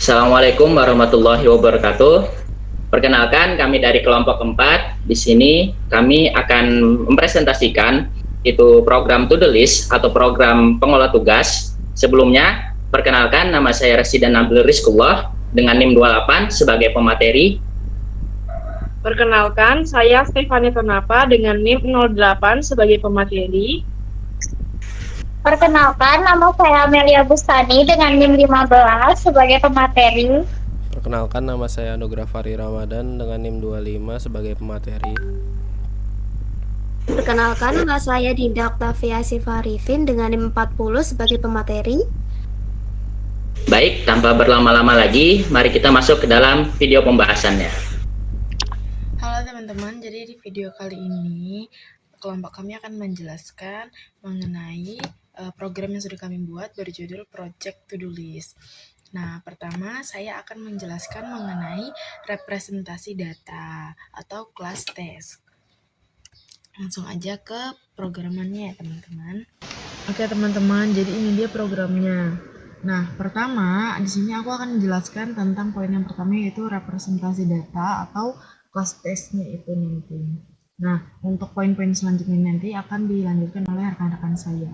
Assalamualaikum warahmatullahi wabarakatuh. Perkenalkan, kami dari kelompok 4. Di sini kami akan mempresentasikan itu program to-do list atau program pengolah tugas. Sebelumnya, perkenalkan nama saya Rasidan Nabil Rizkullah dengan NIM 28 sebagai pemateri. Perkenalkan, saya Stefani Tonapa dengan NIM 08 sebagai pemateri. Perkenalkan, nama saya Amelia Bustani dengan NIM 15 sebagai pemateri. Perkenalkan, nama saya Anugrah Fari Ramadan dengan NIM 25 sebagai pemateri. Perkenalkan, nama saya Dinda Oktavia Sifarifin dengan NIM 40 sebagai pemateri. Baik, tanpa berlama-lama lagi, mari kita masuk ke dalam video pembahasannya. Halo teman-teman, jadi di video kali ini kelompok kami akan menjelaskan mengenai program yang sudah kami buat berjudul Project To-Do List. Nah, pertama saya akan menjelaskan mengenai representasi data atau class task. Langsung aja ke programannya ya teman-teman. Oke teman-teman, jadi ini dia programnya. Nah, pertama di sini aku akan menjelaskan tentang poin yang pertama yaitu representasi data atau class task-nya itu nanti. Nah, untuk poin-poin selanjutnya nanti akan dilanjutkan oleh rekan-rekan saya.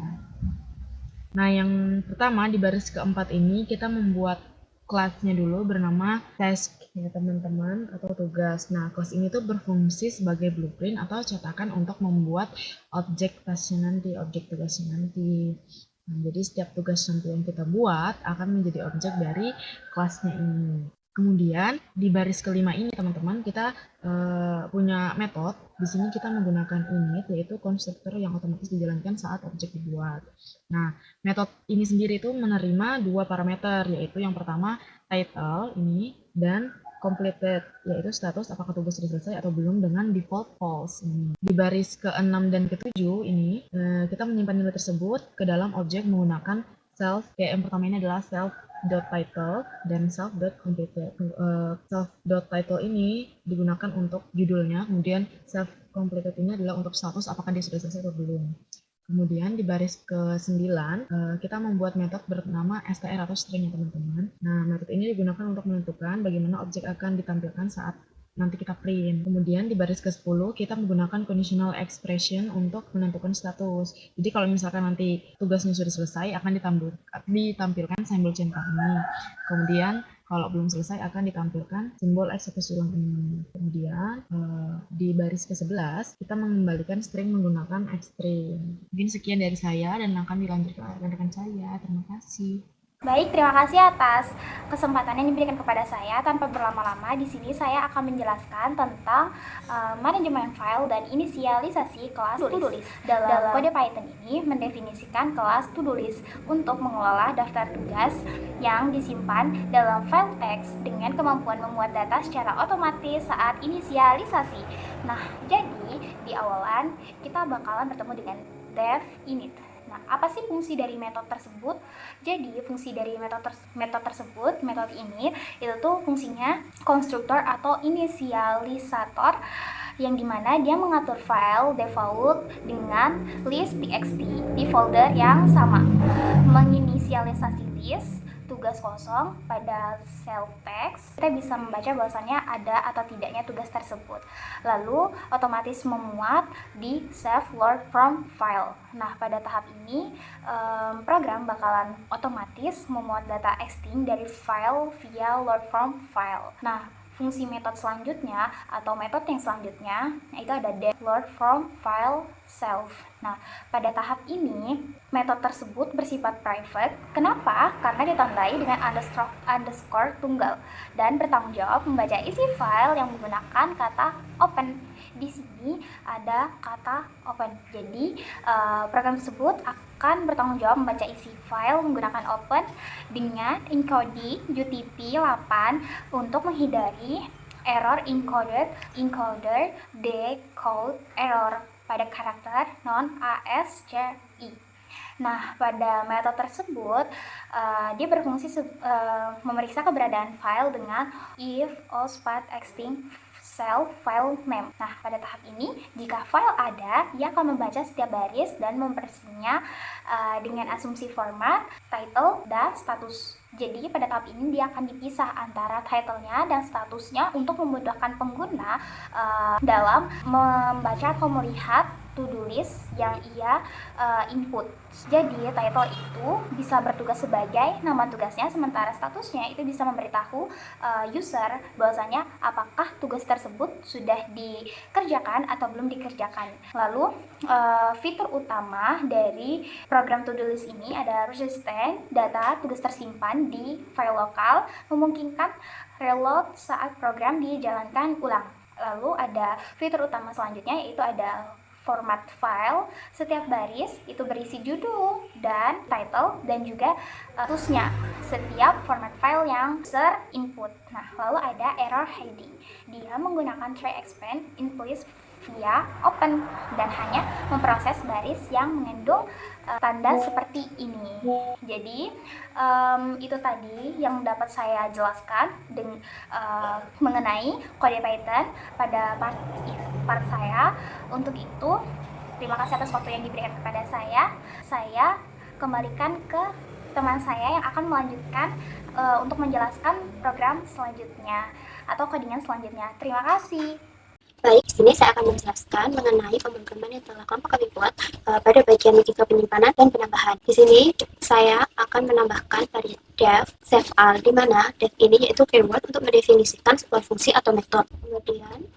Nah, yang pertama di baris keempat ini kita membuat kelasnya dulu bernama task ya teman-teman atau tugas. Nah, kelas ini tuh berfungsi sebagai blueprint atau cetakan untuk membuat objek tasnya nanti, objek tugasnya nanti. Nah, jadi setiap tugas nanti yang kita buat akan menjadi objek dari kelasnya ini. Kemudian di baris kelima ini teman-teman kita punya metode. Di sini kita menggunakan init yaitu konstruktor yang otomatis dijalankan saat objek dibuat. Nah, metode ini sendiri itu menerima dua parameter yaitu yang pertama title ini dan completed yaitu status apakah tugas sudah selesai atau belum dengan default false ini. Di baris ke-6 dan ke-7 ini kita menyimpan nilai tersebut ke dalam objek menggunakan self. Kayak yang pertama ini adalah self.title dan self.completed. Self.title ini digunakan untuk judulnya, kemudian self.completed ini adalah untuk status apakah dia sudah selesai atau belum. Kemudian di baris ke-9 kita membuat metode bernama str atau string ya teman-teman. Nah, metode ini digunakan untuk menentukan bagaimana objek akan ditampilkan saat nanti kita print. Kemudian di baris ke-10 kita menggunakan conditional expression untuk menentukan status. Jadi kalau misalkan nanti tugasnya sudah selesai akan ditampilkan simbol centang ini. Kemudian kalau belum selesai akan ditampilkan simbol X atau silang ini. Kemudian di baris ke-11 kita mengembalikan string menggunakan Xstring. Mungkin sekian dari saya dan akan dilanjutkan oleh rekan-rekan saya. Terima kasih. Baik, terima kasih atas kesempatan yang diberikan kepada saya. Tanpa berlama-lama, di sini saya akan menjelaskan tentang manajemen file dan inisialisasi kelas to-do list. Dalam kode Python ini mendefinisikan kelas to-do list untuk mengelola daftar tugas yang disimpan dalam file teks dengan kemampuan memuat data secara otomatis saat inisialisasi. Nah, jadi di awalan kita bakalan bertemu dengan dev init. Nah, apa sih fungsi dari metode tersebut? Jadi, fungsi dari metode tersebut, metode init, itu tuh fungsinya konstruktor atau inisialisator yang dimana dia mengatur file default dengan list.txt di folder yang sama. Menginisialisasi list tugas kosong pada self text, kita bisa membaca bahwasannya ada atau tidaknya tugas tersebut. Lalu otomatis memuat di save load from file. Nah, pada tahap ini program bakalan otomatis memuat data existing dari file via load from file. Nah, fungsi metode selanjutnya atau metode yang selanjutnya itu ada def load from file self. Nah, pada tahap ini metode tersebut bersifat private. Kenapa? Karena ditandai dengan underscore tunggal dan bertanggung jawab membaca isi file yang menggunakan kata open. Di sini ada kata open. Jadi program tersebut akan bertanggung jawab membaca isi file menggunakan open dengan encoding UTP 8 untuk menghindari error encoder decode error pada karakter non ASCII. Nah, pada metode tersebut dia berfungsi memeriksa keberadaan file dengan if all path existing cell file name. Nah, pada tahap ini, jika file ada, ia akan membaca setiap baris dan memversinya dengan asumsi format, title, dan status. Jadi, pada tahap ini dia akan dipisah antara title-nya dan statusnya untuk memudahkan pengguna dalam membaca atau melihat to-do list yang ia input. Jadi, title itu bisa bertugas sebagai nama tugasnya, sementara statusnya itu bisa memberitahu user bahwasanya apakah tugas tersebut sudah dikerjakan atau belum dikerjakan. Lalu, fitur utama dari program to-do list ini adalah persistent data tugas tersimpan di file lokal, memungkinkan reload saat program dijalankan ulang. Lalu ada fitur utama selanjutnya, yaitu ada format file. Setiap baris itu berisi judul dan title dan juga statusnya setiap format file yang user input. Nah, lalu ada error hiding. Dia menggunakan try expand in place via open dan hanya memproses baris yang mengandung tanda seperti ini. Jadi itu tadi yang dapat saya jelaskan mengenai kode Python pada part saya. Untuk itu, terima kasih atas waktu yang diberikan kepada saya. Saya kembalikan ke teman saya yang akan melanjutkan untuk menjelaskan program selanjutnya atau codingan selanjutnya. Terima kasih. Baik, di sini saya akan menjelaskan mengenai pemrograman yang telah kelompok kami buat pada bagian logika penyimpanan dan penambahan. Di sini saya akan menambahkan variabel def save all, di mana def ini yaitu keyword untuk mendefinisikan sebuah fungsi atau metode. Kemudian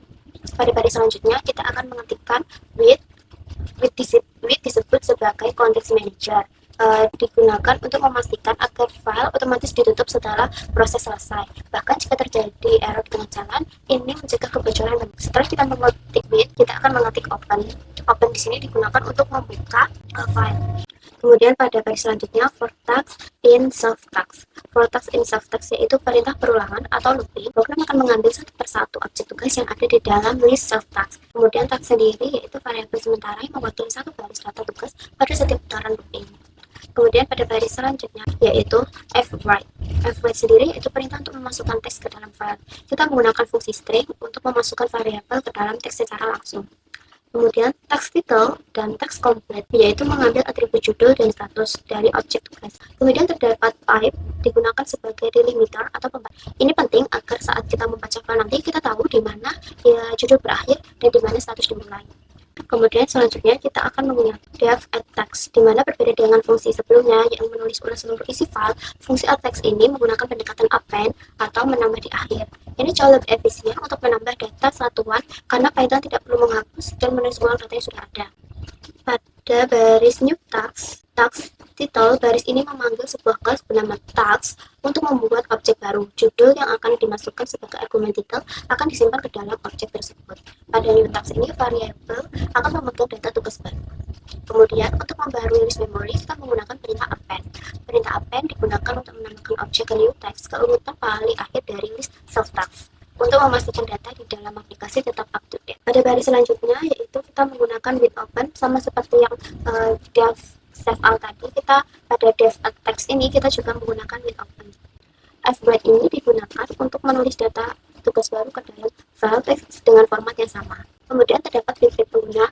pada baris selanjutnya kita akan mengetikkan with disebut sebagai context manager. Digunakan untuk memastikan agar file otomatis ditutup setelah proses selesai. Bahkan jika terjadi error di tengah jalan, ini mencegah kebocoran. Setelah kita mengetik with, kita akan mengetik open. Open di sini digunakan untuk membuka file. Kemudian pada baris selanjutnya for task in self task. For task in self task yaitu perintah perulangan atau looping. Program akan mengambil satu persatu objek tugas yang ada di dalam list self task. Kemudian task sendiri yaitu variabel sementara yang mewakili satu baris data tugas pada setiap putaran looping. Kemudian pada baris selanjutnya yaitu fwrite. Fwrite sendiri yaitu perintah untuk memasukkan teks ke dalam file. Kita menggunakan fungsi string untuk memasukkan variabel ke dalam teks secara langsung. Kemudian text title dan text complete yaitu mengambil atribut judul dan status dari objek tugas. Kemudian terdapat pipe digunakan sebagai delimiter atau pembatas. Ini penting agar saat kita membaca file nanti kita tahu di mana judul berakhir dan di mana status dimulai. Kemudian selanjutnya kita akan menggunakan def add text, di mana berbeda dengan fungsi sebelumnya yang menulis ulang seluruh isi file. Fungsi add text ini menggunakan pendekatan append atau menambah di akhir. Ini jauh lebih efisien untuk menambah data satuan karena Python tidak perlu menghapus dan menulis ulang data yang sudah ada. Pada baris new task title, baris ini memanggil sebuah kelas bernama task untuk membuat objek baru. Judul yang akan dimasukkan sebagai argumen title akan disimpan ke dalam objek tersebut. Pada new task ini, variabel akan memegang data tugas baru. Kemudian, untuk membarui list memori, kita menggunakan perintah append. Perintah append digunakan untuk menambahkan objek ke new text ke urutan paling akhir dari list self task untuk memastikan data di dalam aplikasi tetap up to date. Pada baris selanjutnya, yaitu kita menggunakan with open, sama seperti yang def save all tadi, kita pada def add text ini kita juga menggunakan with open. Fwrite ini digunakan untuk menulis data tugas baru ke dalam file teks dengan format yang sama. Kemudian terdapat feedback pengguna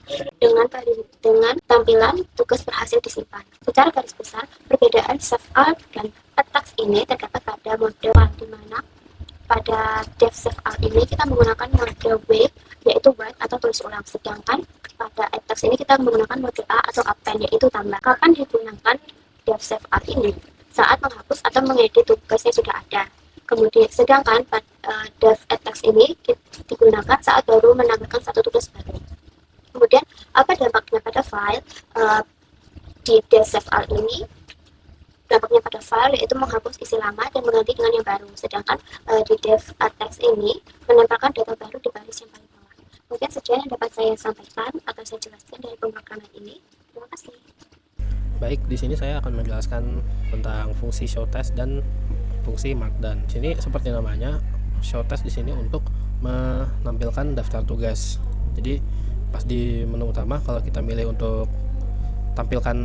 dengan tampilan tugas berhasil disimpan. Secara garis besar, perbedaan save all dan add text ini terdapat pada mode file, di mana pada def save all ini kita menggunakan mode wait yaitu write atau tulis ulang, sedangkan pada add text ini kita menggunakan mode A atau append yaitu tambah. Kapan digunakan def save all ini? Saat menghapus atau mengedit tugas yang sudah ada. Kemudian sedangkan pada def add text ini digunakan saat baru menambahkan satu tugas baru. Kemudian apa dampaknya pada file? Di def save all ini dampaknya pada file yaitu menghapus isi lama dan mengganti dengan yang baru. Sedangkan di def add text ini menempelkan data baru di baris yang paling bawah. Mungkin sekian yang dapat saya sampaikan atau saya jelaskan dari pemrograman ini. Terima kasih. Baik, di sini saya akan menjelaskan tentang fungsi show test dan fungsi markdown. Di sini seperti namanya, show test di sini untuk menampilkan daftar tugas. Jadi pas di menu utama kalau kita milih untuk tampilkan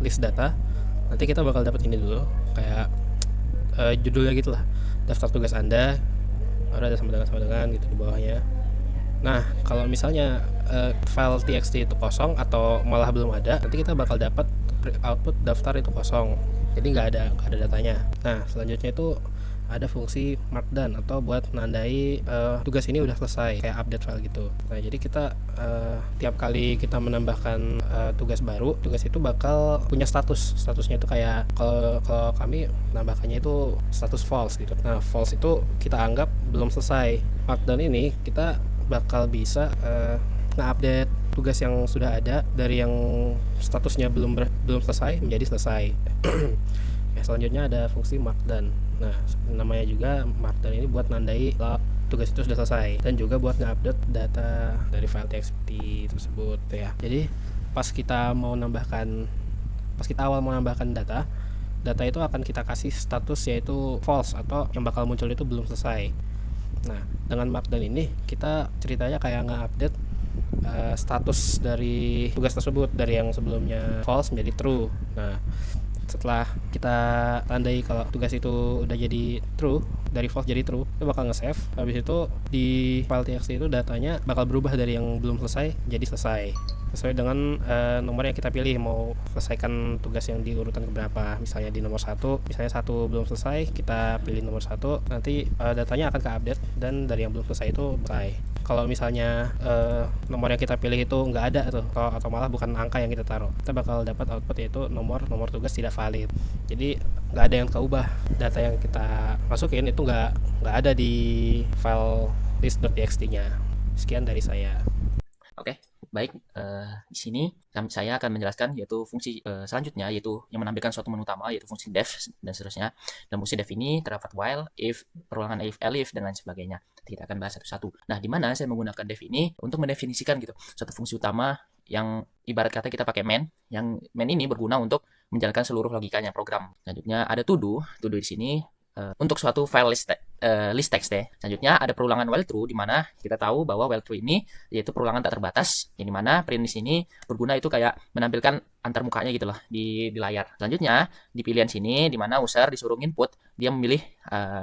list data, nanti kita bakal dapat ini dulu kayak judulnya gitulah, daftar tugas Anda. baru ada sama dengan gitu di bawahnya. Nah, kalau misalnya file txt itu kosong atau malah belum ada, nanti kita bakal dapat output daftar itu kosong, jadi nggak ada datanya. Nah, selanjutnya itu ada fungsi markdown atau buat nandai tugas ini udah selesai, kayak update file gitu. Nah, jadi kita tiap kali kita menambahkan tugas baru, tugas itu bakal punya statusnya itu kayak kalau kami menambahkannya itu status false gitu. Nah, false itu kita anggap belum selesai. Markdown ini kita bakal bisa nge-update tugas yang sudah ada dari yang statusnya belum selesai menjadi selesai. Ya, selanjutnya ada fungsi markdown. Nah, namanya juga markdown ini buat nandai tugas itu sudah selesai, dan juga buat nge-update data dari file txt tersebut ya. Jadi pas kita awal mau nambahkan data itu akan kita kasih status yaitu false, atau yang bakal muncul itu belum selesai. Nah, dengan markdown ini kita ceritanya kayak nge-update status dari tugas tersebut dari yang sebelumnya false menjadi true. Nah, setelah kita tandai kalau tugas itu udah jadi true, dari false jadi true, itu bakal nge-save. Habis itu di file txt itu datanya bakal berubah dari yang belum selesai jadi selesai, sesuai dengan nomor yang kita pilih, mau selesaikan tugas yang di urutan keberapa. Misalnya di nomor 1, misalnya 1 belum selesai, kita pilih nomor 1, nanti datanya akan ke-update dan dari yang belum selesai itu selesai. Kalau misalnya nomor yang kita pilih itu nggak ada tuh, atau malah bukan angka yang kita taruh, kita bakal dapat output yaitu nomor tugas tidak valid. Jadi nggak ada yang keubah, data yang kita masukin itu nggak ada di file list.txt nya. Sekian dari saya. Oke, baik. Di sini saya akan menjelaskan yaitu fungsi selanjutnya, yaitu yang menampilkan suatu menu utama, yaitu fungsi def dan seterusnya. Dalam fungsi def ini terdapat while, if, perulangan if, elif, dan lain sebagainya. Kita akan bahas satu-satu. Nah, di mana saya menggunakan def ini untuk mendefinisikan gitu suatu fungsi utama yang ibarat kata kita pakai main, yang main ini berguna untuk menjalankan seluruh logikanya program. Selanjutnya ada to do di sini untuk suatu file list text deh. Selanjutnya ada perulangan while true, di mana kita tahu bahwa while true ini yaitu perulangan tak terbatas, yang dimana print di sini berguna itu kayak menampilkan antar mukanya gitu loh di layar. Selanjutnya di pilihan sini, di mana user disuruh input, dia memilih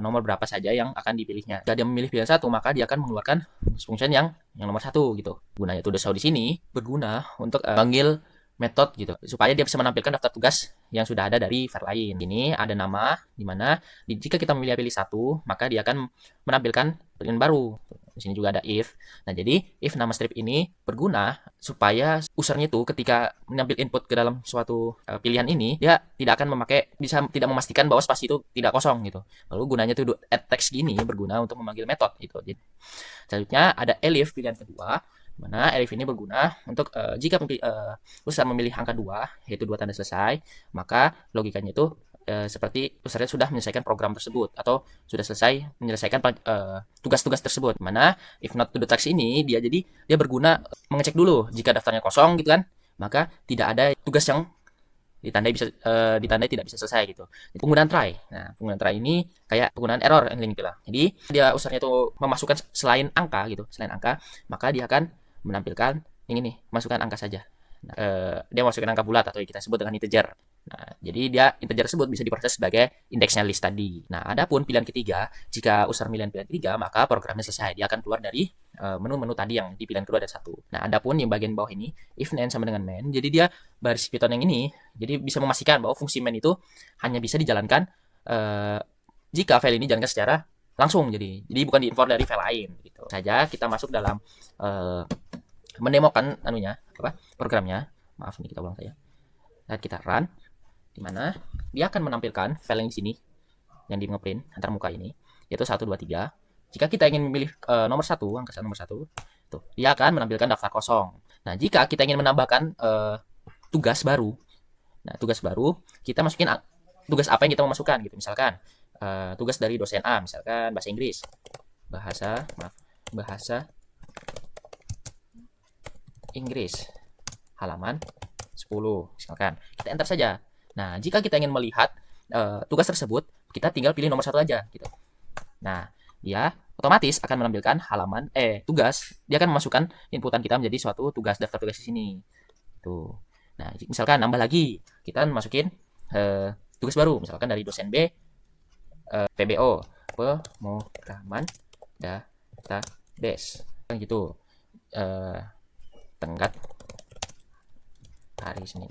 nomor berapa saja yang akan dipilihnya. Jika dia memilih pilihan 1, maka dia akan mengeluarkan function yang nomor 1 gitu. Gunanya to the show di sini berguna untuk panggil metode gitu, supaya dia bisa menampilkan daftar tugas yang sudah ada dari file lain. Ini ada nama, di mana jika kita pilih 1, maka dia akan menampilkan pilihan baru. Di sini juga ada if. Nah, jadi if nama strip ini berguna supaya usernya itu ketika mengambil input ke dalam suatu pilihan ini, dia tidak akan tidak memastikan bahwa spasi itu tidak kosong gitu. Lalu gunanya tuh add text gini berguna untuk memanggil metode gitu. Jadi, selanjutnya ada elif, pilihan kedua, mana elif ini berguna untuk jika user memilih angka 2, yaitu 2 tanda selesai, maka logikanya itu seperti usernya sudah menyelesaikan program tersebut atau sudah selesai menyelesaikan tugas-tugas tersebut. Mana if not to the text ini dia berguna mengecek dulu jika daftarnya kosong gitu kan, maka tidak ada tugas yang ditandai tidak bisa selesai gitu. Ini penggunaan try. Nah, penggunaan try ini kayak penggunaan error handling gitu lah. Jadi dia usernya itu memasukkan selain angka, maka dia akan menampilkan yang ini, masukkan angka saja. Nah, dia masukkan angka bulat atau kita sebut dengan integer. Nah, jadi integer tersebut bisa diproses sebagai indeksnya list tadi. Nah, adapun pilihan ketiga, jika user pilihan ketiga, maka programnya selesai. Dia akan keluar dari menu-menu tadi yang di pilihan kedua ada 1. Nah, adapun yang bagian bawah ini, if nan sama dengan main, jadi dia baris Python yang ini, jadi bisa memastikan bahwa fungsi main itu hanya bisa dijalankan jika file ini dijalankan secara langsung. Jadi bukan diimport dari file lain gitu. Saja kita masuk dalam mendemokan programnya. Maaf, ini kita ulang saja. Dan kita run, di mana dia akan menampilkan file yang di sini yang di ngeprint antar muka ini, yaitu 1, 2, 3. Jika kita ingin memilih nomor 1, angka nomor 1, tuh dia akan menampilkan daftar kosong. Nah, jika kita ingin menambahkan tugas baru, kita masukin tugas apa yang kita mau masukkan gitu. Misalkan tugas dari dosen A, misalkan bahasa Inggris, bahasa Inggris halaman 10 misalkan, kita enter saja. Nah, jika kita ingin melihat tugas tersebut, kita tinggal pilih nomor 1 aja gitu. Nah, dia otomatis akan menampilkan halaman tugas. Dia akan memasukkan inputan kita menjadi suatu tugas, daftar tugas di sini. Tuh. Nah, misalkan nambah lagi, kita masukin tugas baru, misalkan dari dosen B, PBO, pemrograman database kan gitu. Tenggat hari Senin.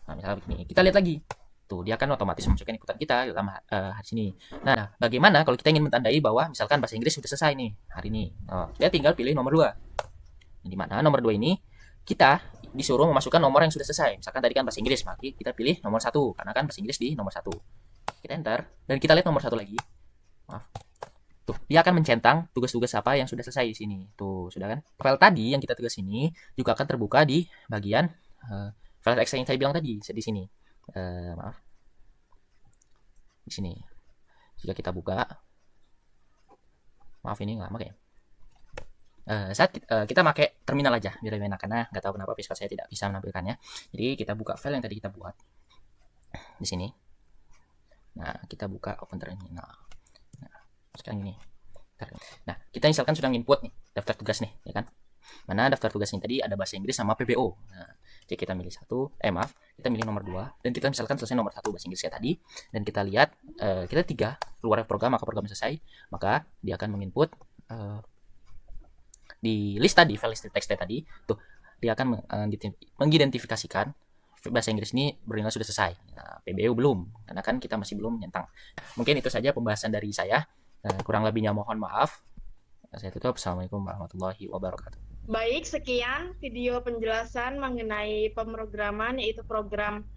Nah, misalnya begini, kita lihat lagi. Tuh, dia akan otomatis memasukkan ikutan kita dalam hari ini. Nah, bagaimana kalau kita ingin mentandai bahwa misalkan bahasa Inggris sudah selesai nih hari ini? Kita tinggal pilih nomor 2. Di mana nomor 2 ini kita disuruh memasukkan nomor yang sudah selesai. Misalkan tadi kan bahasa Inggris, maka kita pilih nomor 1 karena kan bahasa Inggris di nomor 1. Kita enter dan kita lihat nomor 1 lagi. Maaf. Tuh, dia akan mencentang tugas-tugas apa yang sudah selesai di sini. Tuh, sudah kan? File tadi yang kita tugas ini juga akan terbuka di bagian file Excel yang saya bilang tadi di sini. Maaf. Di sini. Jika kita buka, maaf ini nggak pakai. Saat kita pakai terminal aja biar lebih enak karena nggak tahu kenapa Pisco saya tidak bisa menampilkannya. Jadi kita buka file yang tadi kita buat di sini. Nah, kita buka open terminal. Nah, sekarang ini. Nah, kita misalkan sudah input nih daftar tugas nih, ya kan? Mana daftar tugas ini tadi ada bahasa Inggris sama PBO. Nah, jadi kita milih kita milih nomor 2 dan kita misalkan selesai nomor 1 bahasa Inggrisnya tadi dan kita lihat kita 3 keluar program maka program selesai, maka dia akan menginput di list tadi file list text tadi tuh dia akan mengidentifikasikan bahasa Inggris ini benar sudah selesai. Nah, PBO belum karena kan kita masih belum nyentang. Mungkin itu saja pembahasan dari saya. Kurang lebihnya mohon maaf. Saya tutup. Assalamualaikum warahmatullahi wabarakatuh. Baik, sekian video penjelasan mengenai pemrograman yaitu program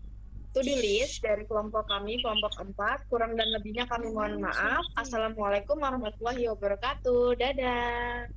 to-do list dari kelompok kami, kelompok 4. Kurang dan lebihnya kami mohon maaf. Assalamualaikum warahmatullahi wabarakatuh. Dadah.